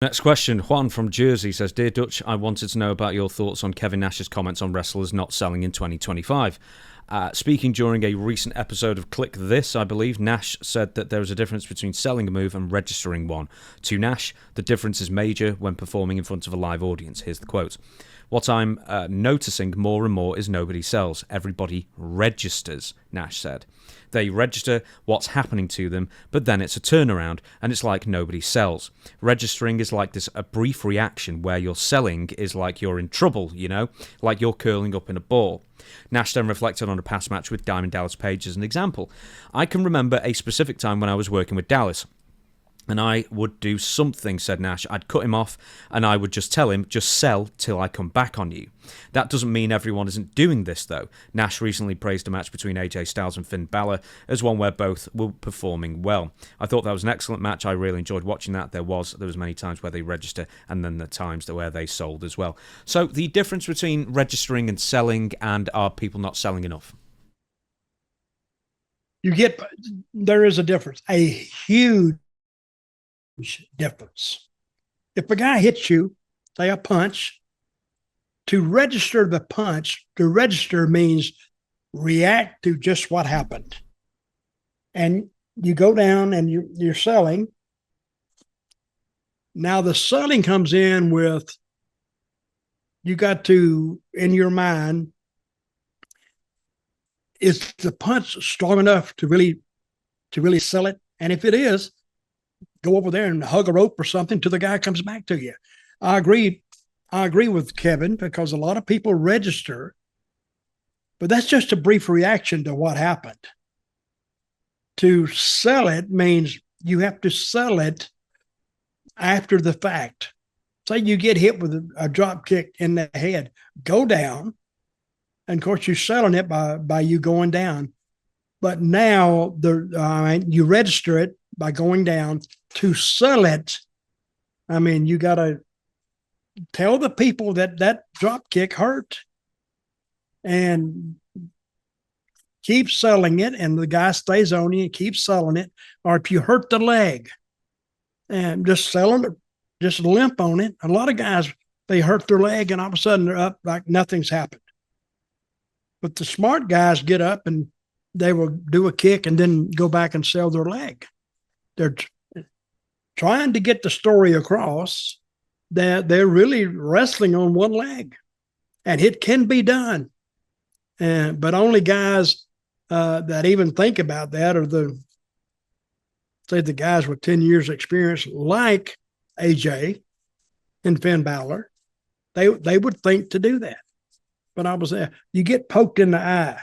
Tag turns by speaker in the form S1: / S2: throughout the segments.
S1: Next question. Juan from Jersey says, Dear Dutch, I wanted to know about your thoughts on Kevin Nash's comments on wrestlers not selling in 2025. Speaking during a recent episode of Click This, I believe, Nash said that there is a difference between selling a move and registering one. To Nash, the difference is major when performing in front of a live audience. Here's the quote. What I'm noticing more and more is nobody sells. Everybody registers, Nash said. They register what's happening to them, but then it's a turnaround, and it's like nobody sells. Registering is like a brief reaction, where you're selling is like you're in trouble, like you're curling up in a ball. Nash then reflected on a past match with Diamond Dallas Page as an example. I can remember a specific time when I was working with Dallas, and I would do something, said Nash. I'd cut him off, and I would just tell him, just sell till I come back on you. That doesn't mean everyone isn't doing this, though. Nash recently praised a match between AJ Styles and Finn Balor as one where both were performing well. I thought that was an excellent match. I really enjoyed watching that. There was many times where they register, and then the times where they sold as well. So the difference between registering and selling, and are people not selling enough?
S2: There is a difference, a huge difference. If a guy hits you, say a punch, to register the punch, to register means react to just what happened. And you go down and you're selling. Now the selling comes in with, you got to, in your mind, is the punch strong enough to really sell it? And if it is, go over there and hug a rope or something till the guy comes back to you. I agree with Kevin, because a lot of people register, but that's just a brief reaction to what happened. To sell it means you have to sell it after the fact. Say you get hit with a drop kick in the head, go down, and of course you're selling it by you going down. But now you register it by going down. To sell it, you got to tell the people that drop kick hurt, and keep selling it, and the guy stays on you and keeps selling it. Or if you hurt the leg, and just selling it, just limp on it. A lot of guys, they hurt their leg and all of a sudden they're up like nothing's happened. But the smart guys get up and they will do a kick and then go back and sell their leg. They're trying to get the story across that they're really wrestling on one leg, and it can be done. But only guys that even think about that are the guys with 10 years experience, like AJ and Finn Balor. They would think to do that. But I was there. You get poked in the eye,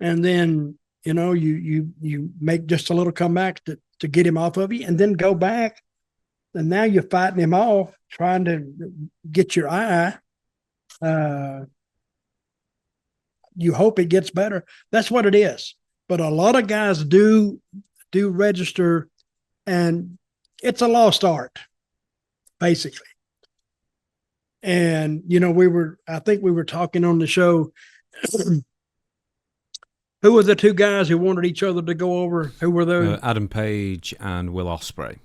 S2: and then you make just a little comeback to get him off of you, and then go back, and now you're fighting him off, trying to get your eye. You hope it gets better. That's what it is. But a lot of guys do register, and it's a lost art, basically. And I think we were talking on the show. Who were the two guys who wanted each other to go over? Who were those?
S1: Adam Page and Will Ospreay.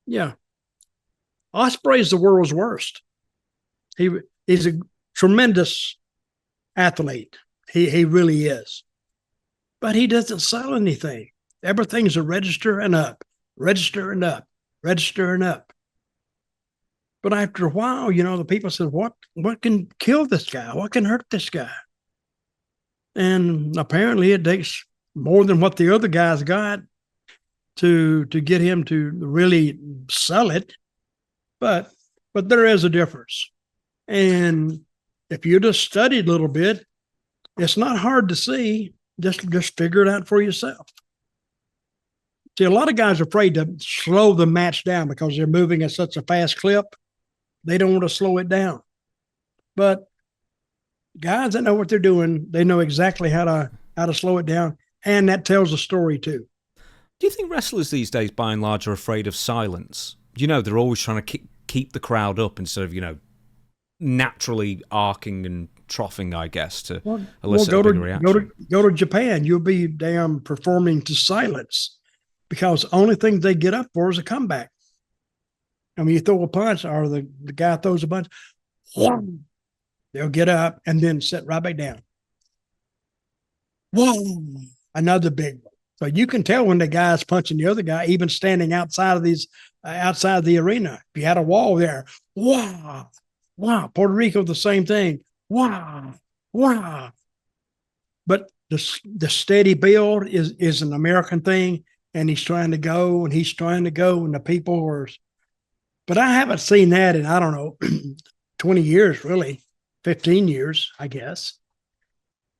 S2: Yeah. Ospreay is the world's worst. He's a tremendous athlete. He really is. But he doesn't sell anything. Everything's a register and up, register and up, register and up. But after a while, the people said, what can kill this guy? What can hurt this guy? And apparently it takes more than what the other guys got to get him to really sell it. But there is a difference. And if you just studied a little bit, it's not hard to see. Just figure it out for yourself. See, a lot of guys are afraid to slow the match down because they're moving at such a fast clip. They don't want to slow it down. But guys that know what they're doing, they know exactly how to slow it down, and that tells a story too.
S1: Do you think wrestlers these days, by and large, are afraid of silence? They're always trying to keep the crowd up instead of naturally arcing and troughing, I guess, to elicit a big reaction.
S2: Go to Japan. You'll be damn performing to silence, because the only thing they get up for is a comeback. I mean, you throw a punch, or the guy throws a punch, they'll get up and then sit right back down. Whoa, another big one. So you can tell when the guy's punching the other guy, even standing outside of outside the arena. If you had a wall there, wow, wow. Puerto Rico, the same thing. Wow, wow. But the steady build is an American thing, and he's trying to go, and he's trying to go, and the people are. But I haven't seen that in, I don't know, 20 years, really, 15 years, I guess.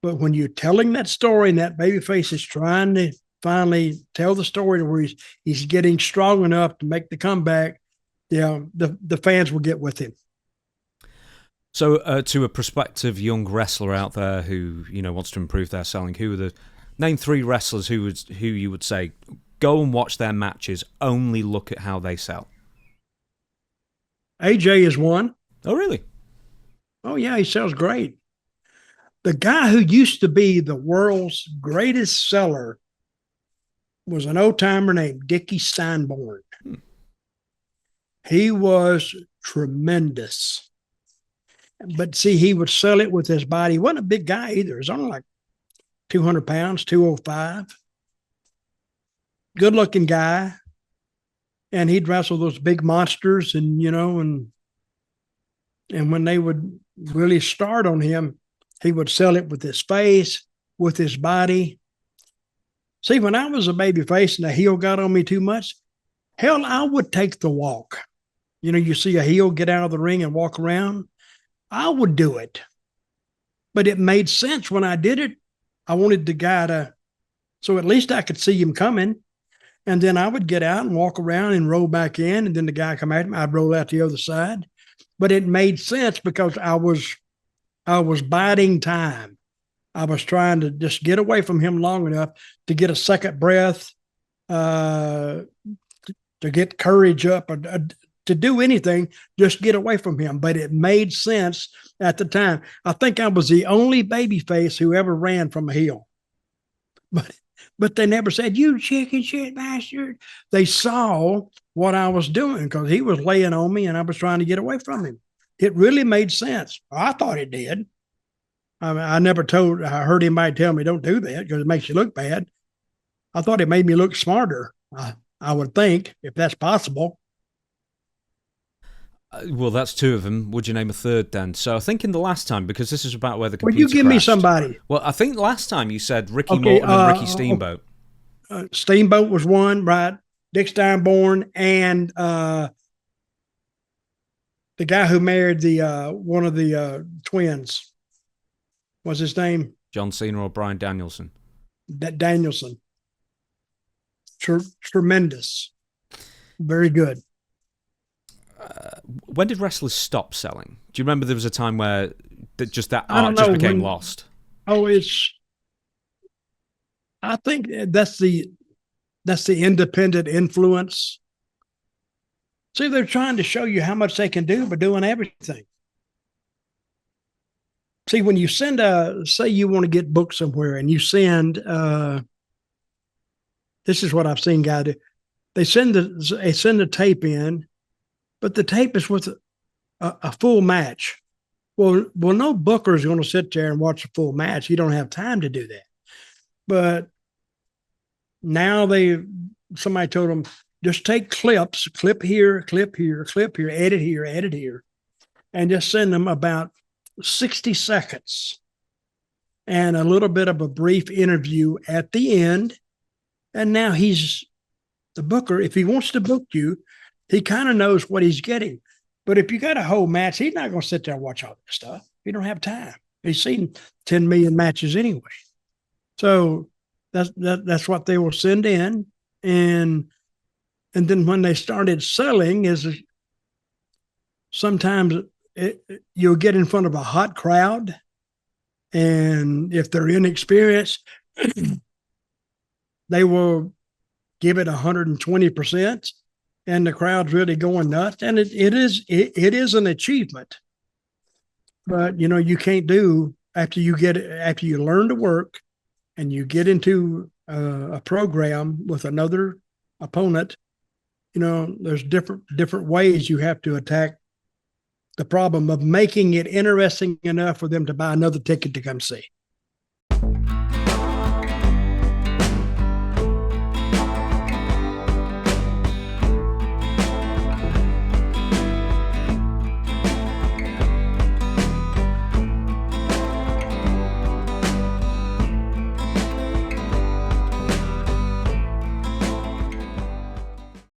S2: But when you're telling that story and that babyface is trying to finally tell the story to where he's getting strong enough to make the comeback, the fans will get with him.
S1: So, to a prospective young wrestler out there who wants to improve their selling, name 3 wrestlers who you would say go and watch their matches, only look at how they sell?
S2: AJ is one.
S1: Oh, really?
S2: Oh, yeah, he sells great. The guy who used to be the world's greatest seller was an old-timer named Dickie Steinborn. He was tremendous. But see, he would sell it with his body. He wasn't a big guy either. He was only like 200 pounds, 205. Good-looking guy. And he'd wrestle those big monsters, and when they would really start on him, he would sell it with his face, with his body. See, when I was a baby face and the heel got on me too much, hell, I would take the walk. You see a heel get out of the ring and walk around. I would do it. But it made sense when I did it. I wanted the guy so at least I could see him coming. And then I would get out and walk around and roll back in. And then the guy come at me, I'd roll out the other side. But it made sense because I was biding time. I was trying to just get away from him long enough to get a second breath, to get courage up, or to do anything, just get away from him. But it made sense at the time. I think I was the only babyface who ever ran from a heel. But they never said, "You chicken shit bastard." They saw what I was doing because he was laying on me and I was trying to get away from him. It really made sense. I thought it did. I mean, I heard anybody tell me don't do that because it makes you look bad. I thought it made me look smarter. I would think, if that's possible.
S1: Well, that's 2 of them. Would you name a third then? So I think in the last time, because this is about where the computer
S2: Well, you give
S1: crashed.
S2: me somebody.
S1: Well, I think last time you said Ricky Morton and Ricky Steamboat.
S2: Steamboat was one, right? Dick Steinborn and the guy who married one of the twins. What's his name?
S1: John Cena or Bryan Danielson?
S2: Danielson. Tremendous. Very good.
S1: When did wrestlers stop selling? Do you remember there was a time where that
S2: I
S1: art just became lost?
S2: I think that's the independent influence. See, they're trying to show you how much they can do by doing everything. See, when you send say you want to get booked somewhere and you send, this is what I've seen guys do. They send the tape in, but the tape is with a full match. Well, no booker is going to sit there and watch a full match. You don't have time to do that. But now somebody told them, just take clips, clip here, clip here, clip here, edit here, and just send them about 60 seconds and a little bit of a brief interview at the end. And now he's the booker. If he wants to book you, he kind of knows what he's getting. But if you got a whole match, he's not going to sit there and watch all this stuff. He don't have time. He's seen 10 million matches anyway. So that's what they will send in. And then when they started selling is sometimes you'll get in front of a hot crowd. And if they're inexperienced, they will give it 120%. And the crowd's really going nuts. And it is an achievement. But, you can't do after you learn to work and you get into a program with another opponent, there's different ways you have to attack the problem of making it interesting enough for them to buy another ticket to come see.